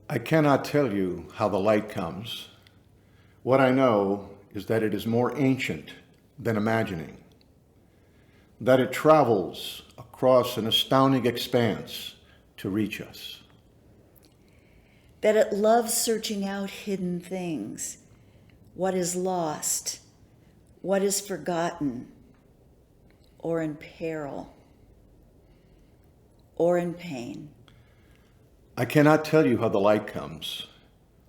I cannot tell you how the light comes. What I know is that it is more ancient than imagining, that it travels across an astounding expanse to reach us. That it loves searching out hidden things, what is lost, what is forgotten, or in peril, or in pain. I cannot tell you how the light comes,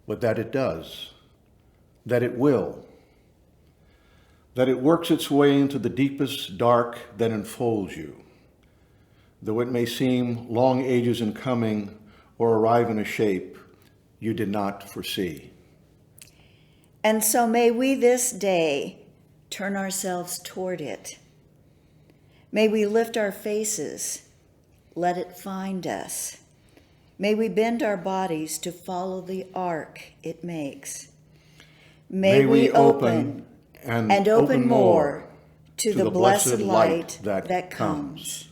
but that it does, that it will, that it works its way into the deepest dark that enfolds you, though it may seem long ages in coming or arrive in a shape you did not foresee. And so may we this day turn ourselves toward it. May we lift our faces, let it find us. May we bend our bodies to follow the arc it makes. May we open and open more to the blessed light that comes.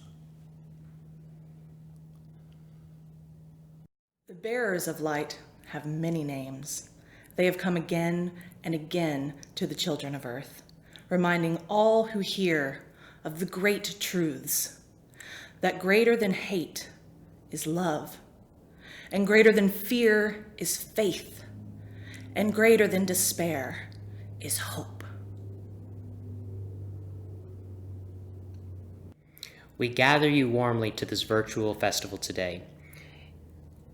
The bearers of light have many names. They have come again and again to the children of earth, reminding all who hear of the great truths, that greater than hate is love, and greater than fear is faith, and greater than despair is hope. We gather you warmly to this virtual festival today.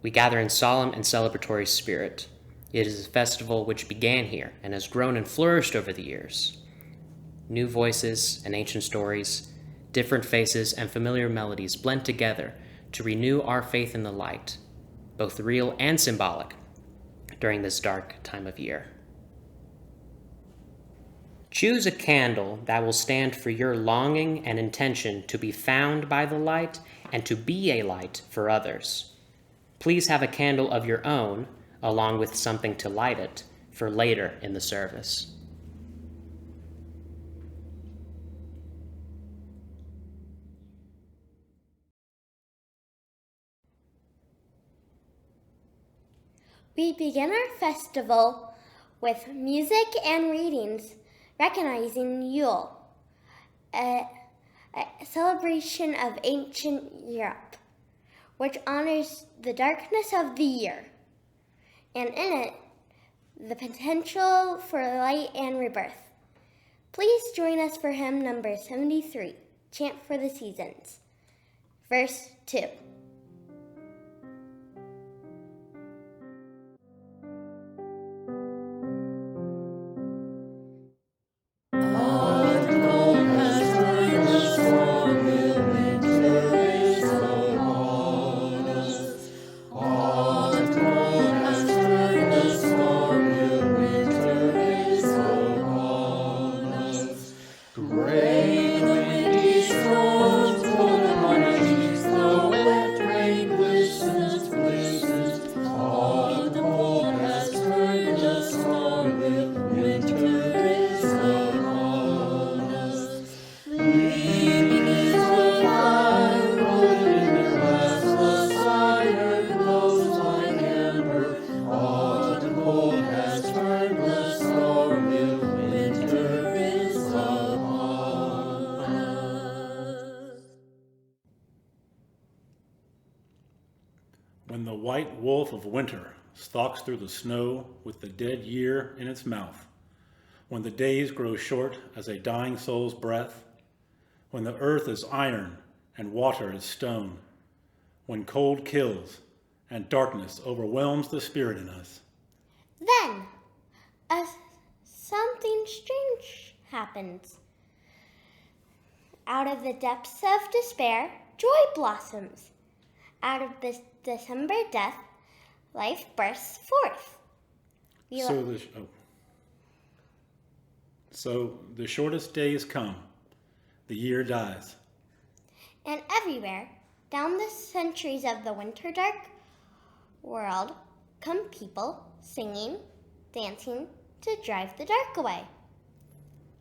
We gather in solemn and celebratory spirit. It is a festival which began here and has grown and flourished over the years. New voices and ancient stories, different faces and familiar melodies blend together to renew our faith in the light, both real and symbolic, during this dark time of year. Choose a candle that will stand for your longing and intention to be found by the light and to be a light for others. Please have a candle of your own, along with something to light it, for later in the service. We begin our festival with music and readings recognizing Yule, a celebration of ancient Europe, which honors the darkness of the year, and in it, the potential for light and rebirth. Please join us for hymn number 73, Chant for the Seasons, verse 2. When the white wolf of winter stalks through the snow with the dead year in its mouth, when the days grow short as a dying soul's breath, when the earth is iron and water is stone, when cold kills and darkness overwhelms the spirit in us. Then, something strange happens. Out of the depths of despair, joy blossoms. Out of this December death, life bursts forth. So the shortest days come, the year dies. And everywhere, down the centuries of the winter dark world, come people singing, dancing to drive the dark away.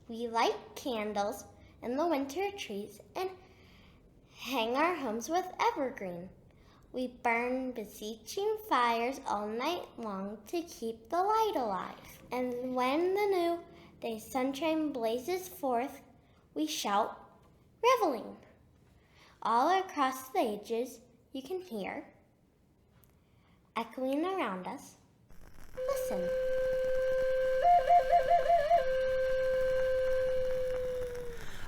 We light candles in the winter trees and hang our homes with evergreen. We burn beseeching fires all night long to keep the light alive. And when the new day's sunshine blazes forth, we shout, reveling. All across the ages you can hear, echoing around us. Listen.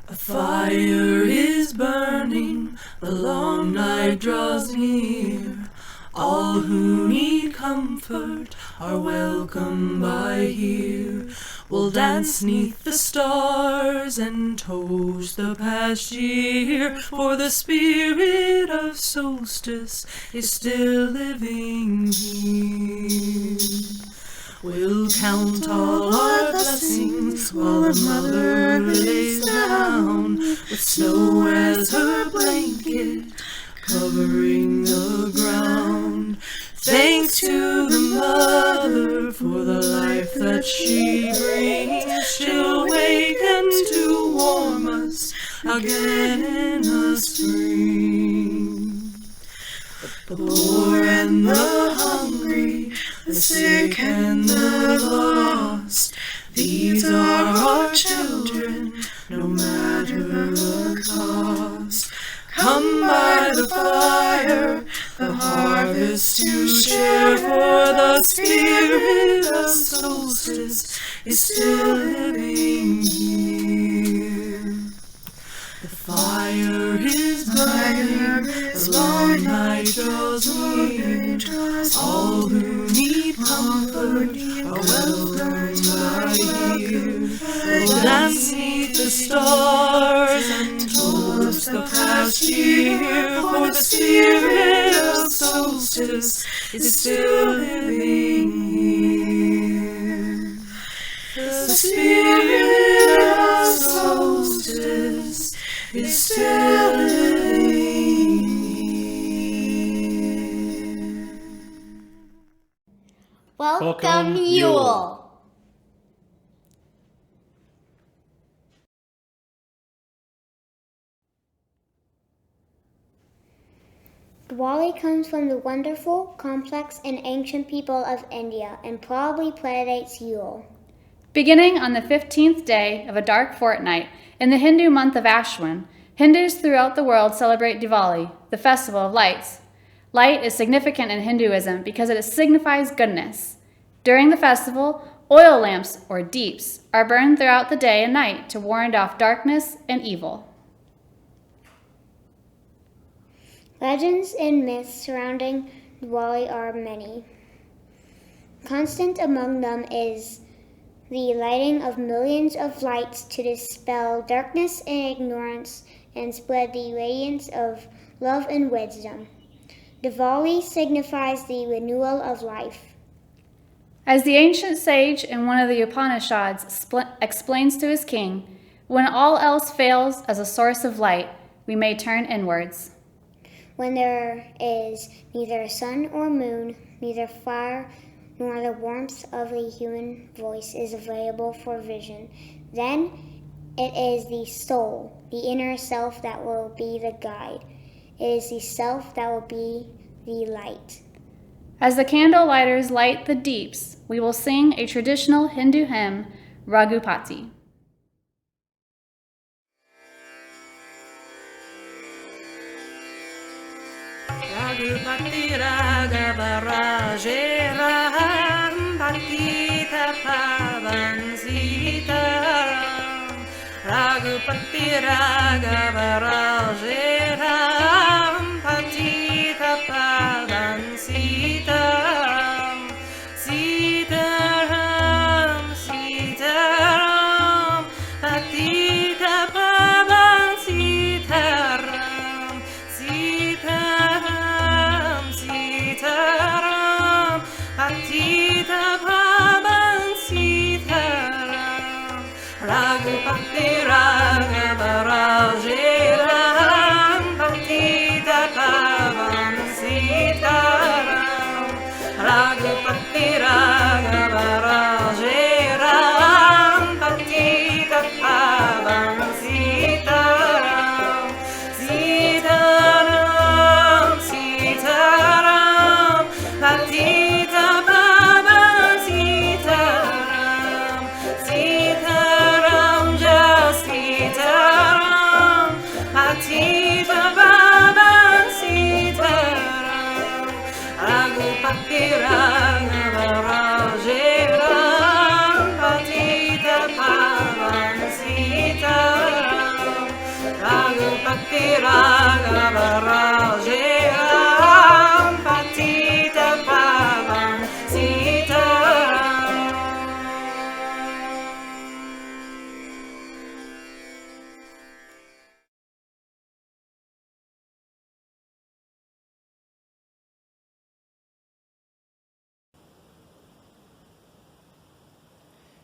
A fire is burning, the long night draws near. All who need comfort are welcome by here. We'll dance 'neath the stars and toast the past year, for the spirit of solstice is still living here. We'll count all our blessings while the mother lays down, with snow as her blanket covering the ground. Thanks to the mother for the life that she brings. She'll waken to warm us again in the spring. The poor and the hungry, the sick and the lost, these are our children, no matter the cost. Come by the fire, the harvest to share, for the spirit of solstice is still living here. The fire is burning, the long night draws near. All who need comfort are welcome by here. We'll dance 'neath the stars and toast the past year, for the spirit of solstice is still living here. The spirit of solstice is still living here. Welcome, Yule. Diwali comes from the wonderful, complex, and ancient people of India and probably predates Yule. Beginning on the 15th day of a dark fortnight in the Hindu month of Ashwin, Hindus throughout the world celebrate Diwali, the festival of lights. Light is significant in Hinduism because it signifies goodness. During the festival, oil lamps, or deeps, are burned throughout the day and night to ward off darkness and evil. Legends and myths surrounding Diwali are many. Constant among them is the lighting of millions of lights to dispel darkness and ignorance and spread the radiance of love and wisdom. Diwali signifies the renewal of life. As the ancient sage in one of the Upanishads explains to his king, when all else fails as a source of light, we may turn inwards. When there is neither sun or moon, neither fire nor the warmth of a human voice is available for vision, then it is the soul, the inner self, that will be the guide. It is the self that will be the light. As the candle lighters light the deeps, we will sing a traditional Hindu hymn, Raghupati. Raghupati Raghava Raje Ram Bhakita Pavan Sitaram Raghupati Raghava Raje Ram Bhakita Pavan Sitaram Sitaram Sitaram Bhakita Pavan Sitaram Sitaram Sitaram Bhakita Pavan Sitaram Raghupati Raghava Raje Ram Bhakita Pavan Sitaram Raghupati Raghava Raje Ram Bhakita Pavan Sitaram Sitaram Sitaram Bhakita Pavan Sitaram Sitaram just Sitaram Bhakita Pavan Sitaram Raghupati Raghava Raje Ram Bhakita Pavan Sitaram Raghupati Raghava Raje Ram Bhakita Pavan Sitaram.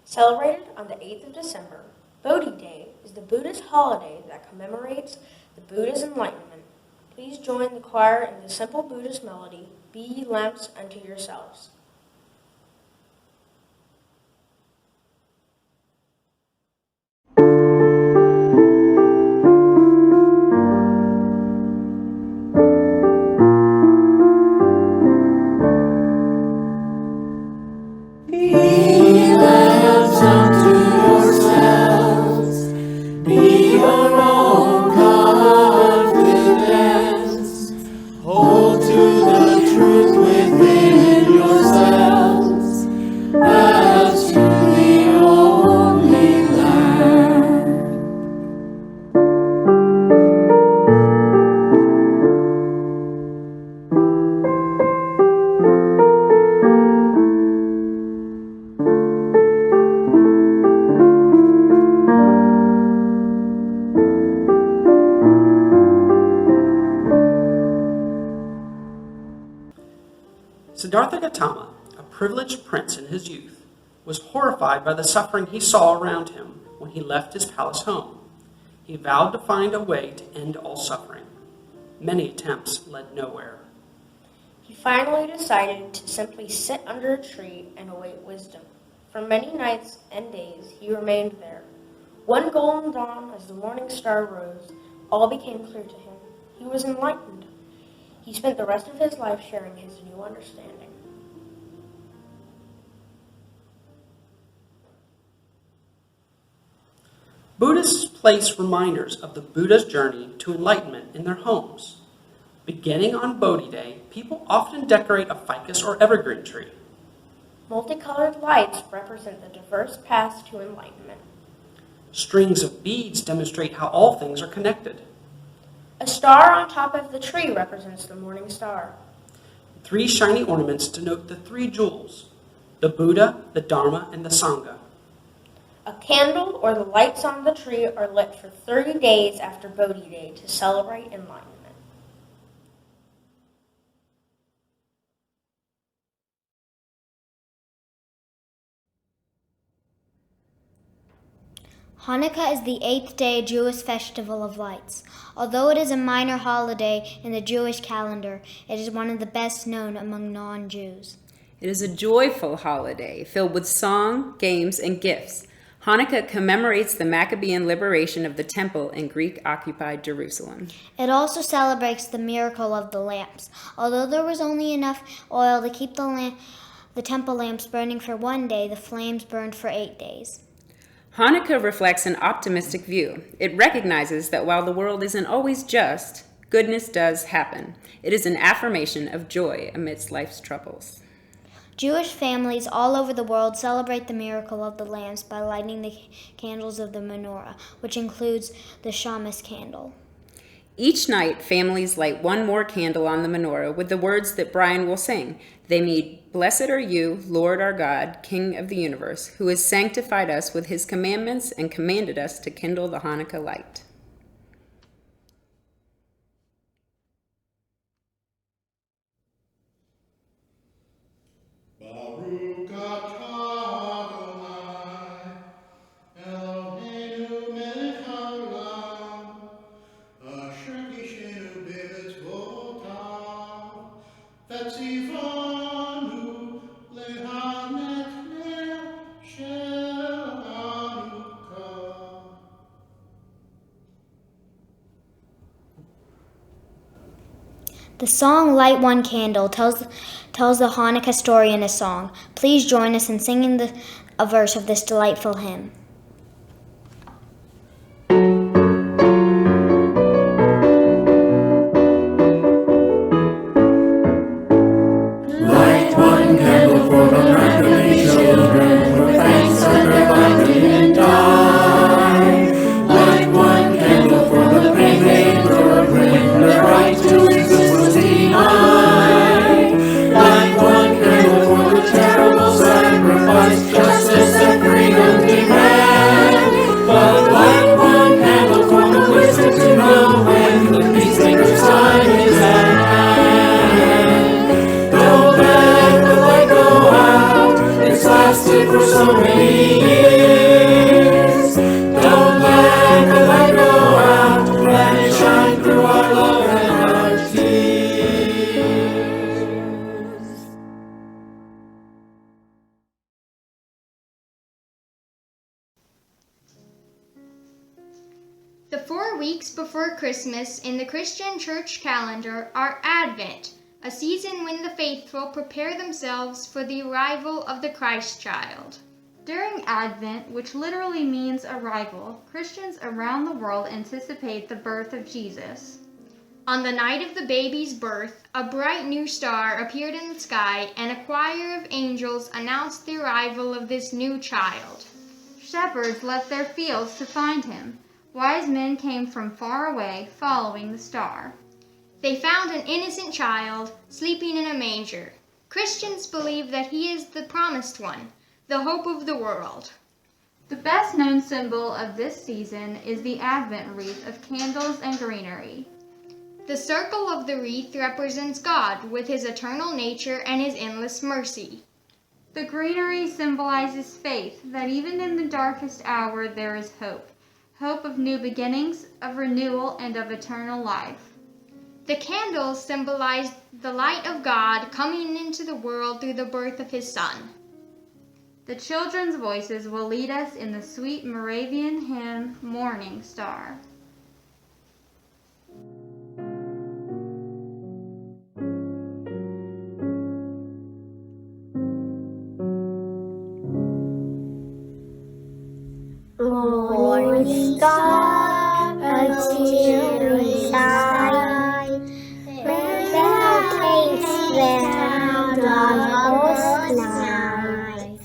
Celebrated on the 8th of December, Bodhi Day is the Buddhist holiday that commemorates the Buddha's enlightenment. Please join the choir in the simple Buddhist melody, Be ye lamps unto yourselves. Hold to the truth within yourselves. Siddhartha Gautama, a privileged prince in his youth, was horrified by the suffering he saw around him when he left his palace home. He vowed to find a way to end all suffering. Many attempts led nowhere. He finally decided to simply sit under a tree and await wisdom. For many nights and days he remained there. One golden dawn, as the morning star rose, all became clear to him. He was enlightened. He spent the rest of his life sharing his new understanding. Buddhists place reminders of the Buddha's journey to enlightenment in their homes. Beginning on Bodhi Day, people often decorate a ficus or evergreen tree. Multicolored lights represent the diverse paths to enlightenment. Strings of beads demonstrate how all things are connected. A star on top of the tree represents the morning star. 3 shiny ornaments denote the 3 jewels: the Buddha, the Dharma, and the Sangha. A candle or the lights on the tree are lit for 30 days after Bodhi Day to celebrate enlightenment. Hanukkah is the 8th day Jewish festival of lights. Although it is a minor holiday in the Jewish calendar, it is one of the best known among non-Jews. It is a joyful holiday filled with song, games, and gifts. Hanukkah commemorates the Maccabean liberation of the temple in Greek-occupied Jerusalem. It also celebrates the miracle of the lamps. Although there was only enough oil to keep the temple lamps burning for 1 day, the flames burned for 8 days. Hanukkah reflects an optimistic view. It recognizes that while the world isn't always just, goodness does happen. It is an affirmation of joy amidst life's troubles. Jewish families all over the world celebrate the miracle of the lamps by lighting the candles of the menorah, which includes the shamas candle. Each night, families light 1 more candle on the menorah with the words that Brian will sing. They mean, "Blessed are you, Lord our God, King of the universe, who has sanctified us with his commandments and commanded us to kindle the Hanukkah light." Baruch atah Adonai, Eloheinu melech haolam, asher kishenu b'mitzvotav, v'tzivanu lehanek ner shel Hanukkah. The song Light One Candle tells the Hanukkah story in a song. Please join us in singing a verse of this delightful hymn. Light one candle for the Maccabean children, for thanks that their life didn't die. Light one candle for the pain they endured when their right to exist was denied. Light one candle for the terrible sacrifice, justice and freedom demand. But light one candle for the wisdom to know when the peacemaker's time is at hand. Don't let the light go out, it's lasted for so many years. Don't let the light go out, let it shine through our love and our tears. The 4 weeks before Christmas in the Christian church calendar are Advent, a season when the faithful prepare themselves for the arrival of the Christ child. During Advent, which literally means arrival, Christians around the world anticipate the birth of Jesus. On the night of the baby's birth, a bright new star appeared in the sky, and a choir of angels announced the arrival of this new child. Shepherds left their fields to find him. Wise men came from far away, following the star. They found an innocent child sleeping in a manger. Christians believe that he is the promised one, the hope of the world. The best known symbol of this season is the Advent wreath of candles and greenery. The circle of the wreath represents God with his eternal nature and his endless mercy. The greenery symbolizes faith, that even in the darkest hour there is hope. Hope of new beginnings, of renewal, and of eternal life. The candles symbolize the light of God coming into the world through the birth of his Son. The children's voices will lead us in the sweet Moravian hymn, Morning Star. star, a cheery sight. Bell takes them on the night.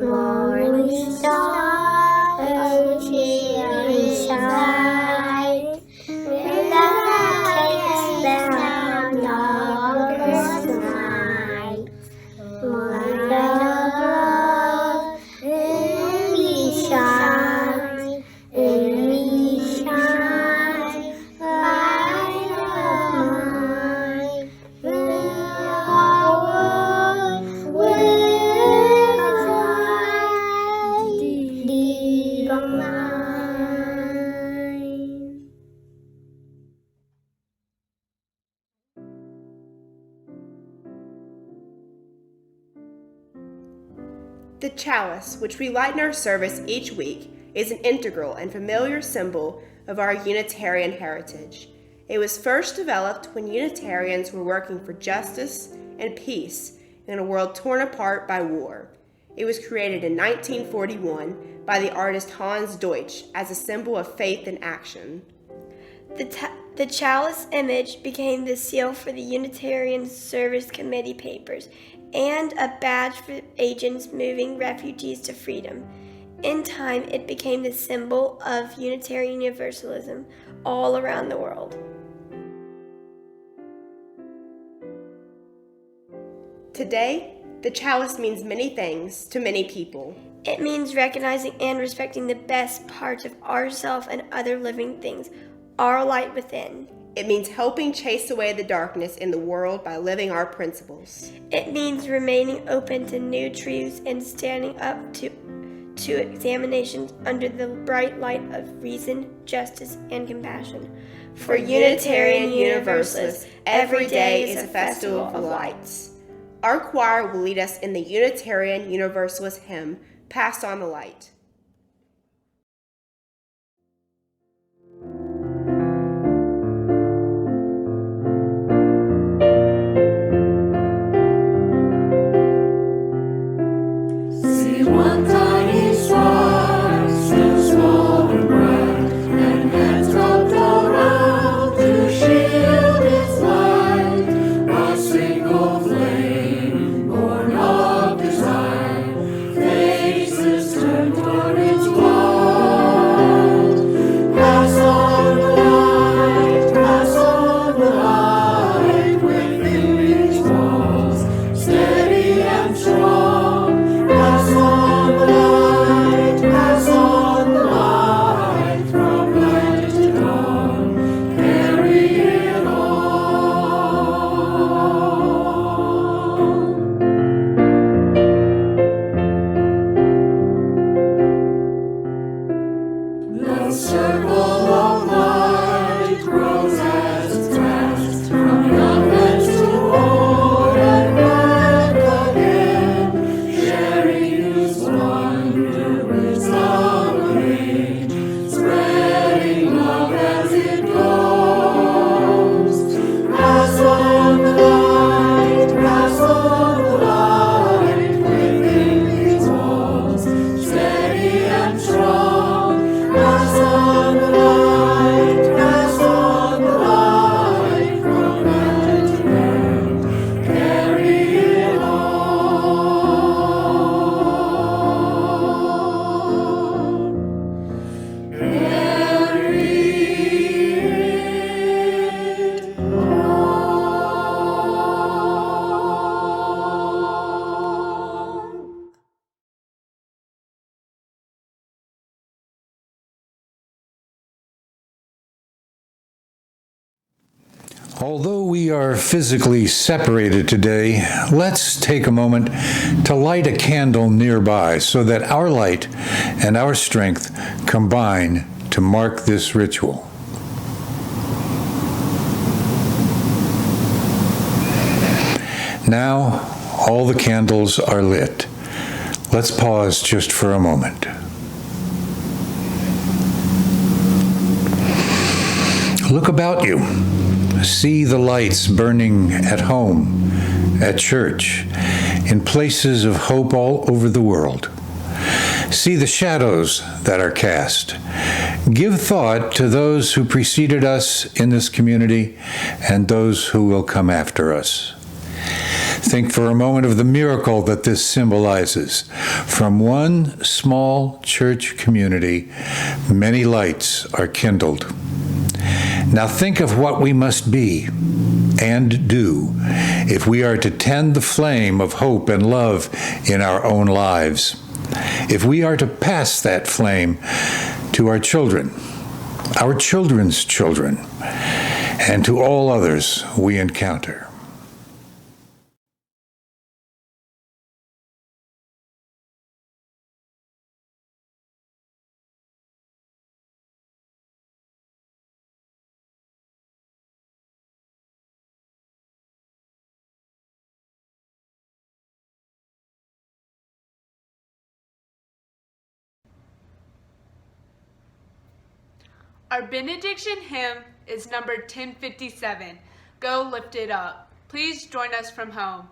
Morning star, a cheery sight. Bell takes them on the night. Light of love, in me shine, in me shine. Light of mine, fill our world with light divine. The chalice, which we light in our service each week, is an integral and familiar symbol of our Unitarian heritage. It was first developed when Unitarians were working for justice and peace in a world torn apart by war. It was created in 1941 by the artist Hans Deutsch as a symbol of faith and action. The chalice image became the seal for the Unitarian Service Committee papers and a badge for agents moving refugees to freedom. In time, it became the symbol of Unitarian Universalism all around the world. Today, the chalice means many things to many people. It means recognizing and respecting the best parts of ourselves and other living things, our light within. It means helping chase away the darkness in the world by living our principles. It means remaining open to new truths and standing up to examinations under the bright light of reason, justice, and compassion. For Unitarian Universalists, every day is a festival of lights. Our choir will lead us in the Unitarian Universalist hymn, Pass on the Light. See one tiny star, still small and bright, and hands wrapped around to shield its light. A single flame, born of desire, faces turned toward its light. Pass on the light, pass on the light, within its walls, steady and strong. Pass on the light, from night to dawn, carry it on. The circle of light grows as it lasts, from young men to old and back again, sharing whose wonder is of age, spreading love as it goes. Pass on the light, within these walls, steady and strong. Pass on the light, from night to day, carry it on. Although we are physically separated today, let's take a moment to light a candle nearby so that our light and our strength combine to mark this ritual. Now, all the candles are lit. Let's pause just for a moment. Look about you. See the lights burning at home, at church, in places of hope all over the world. See the shadows that are cast. Give thought to those who preceded us in this community and those who will come after us. Think for a moment of the miracle that this symbolizes. From one small church community, many lights are kindled. Now think of what we must be and do if we are to tend the flame of hope and love in our own lives. If we are to pass that flame to our children, our children's children, and to all others we encounter. Our benediction hymn is number 1057, Go Lift It Up. Please join us from home.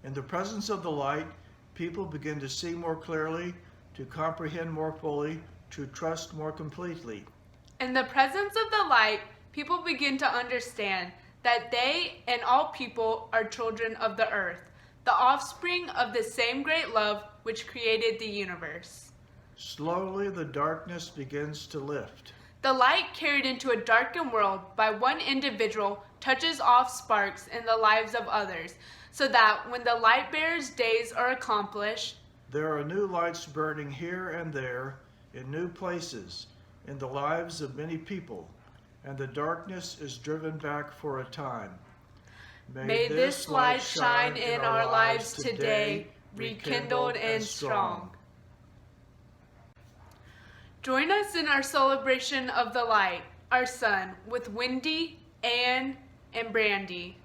In the presence of the light, people begin to see more clearly, to comprehend more fully, to trust more completely. In the presence of the light, people begin to understand that they and all people are children of the earth, the offspring of the same great love which created the universe. Slowly, the darkness begins to lift. The light carried into a darkened world by one individual touches off sparks in the lives of others, so that when the light bearer's days are accomplished, there are new lights burning here and there in new places in the lives of many people, and the darkness is driven back for a time. May this light shine in our lives today, rekindled and strong. Join us in our celebration of the light, our sun, with Wendy, Anne, and Brandy.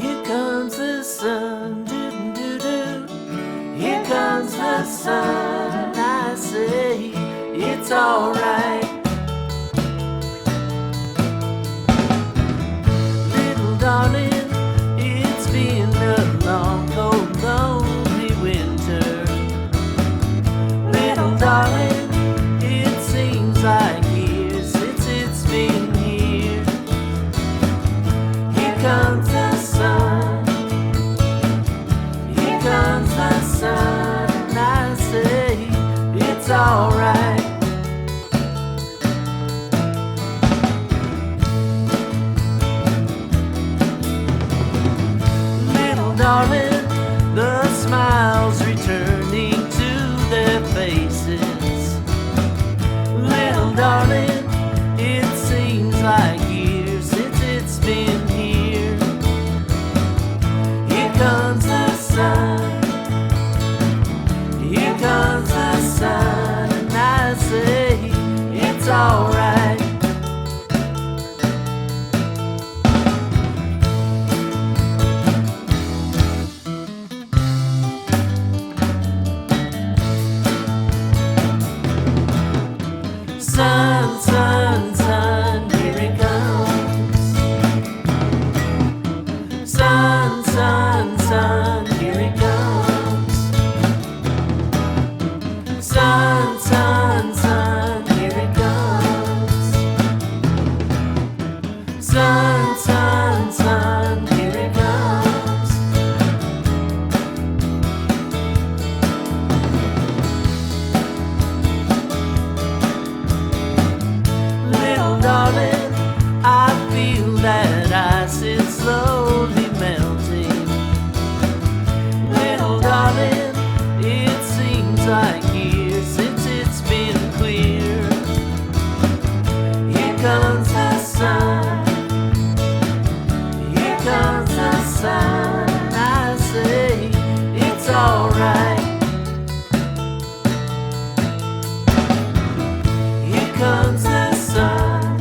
Here comes the sun, doo-doo-doo-doo. Here comes the sun, and I say it's alright. Little darling, it's been a long, cold, lonely winter. Little darling, it seems like years since it's been here. Here comes the sun. Here comes the sun, and I say it's alright. Little darling, the smiles returning to their faces. Little darling, it seems like years since it's been here. Here comes the sun. Here comes the sun, and I say it's alright. sun, and I say it's alright. Here comes the sun,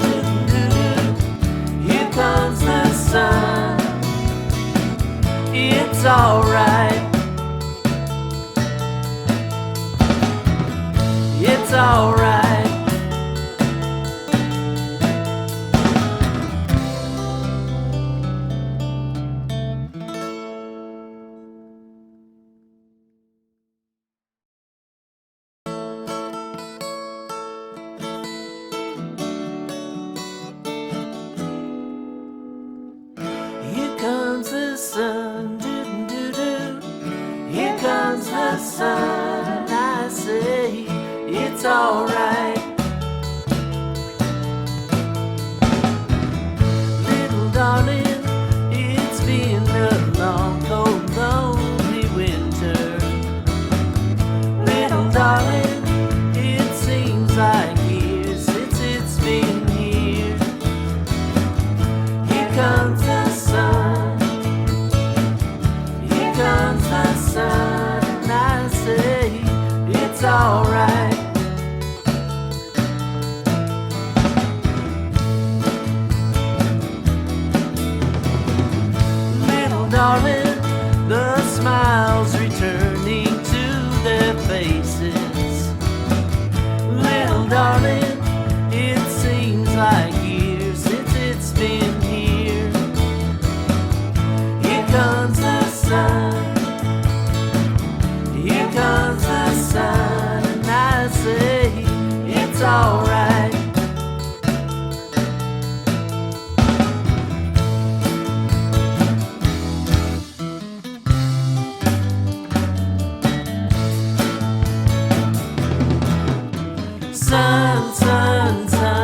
here comes the sun. It's alright. It's alright. Here comes the sun, doo-doo-doo-doo. Here comes the sun, and I say it's alright. Little darling, it's been a long, cold, lonely winter. Little darling, it seems like years since it's been here. Here comes the sun, here comes the sun, and I say it's alright. Little darling, the smiles returning to their faces. Little darling, it seems like years since it's been here. Here comes the sun, here comes the sun, and I say it's alright. Sun, sun, sun.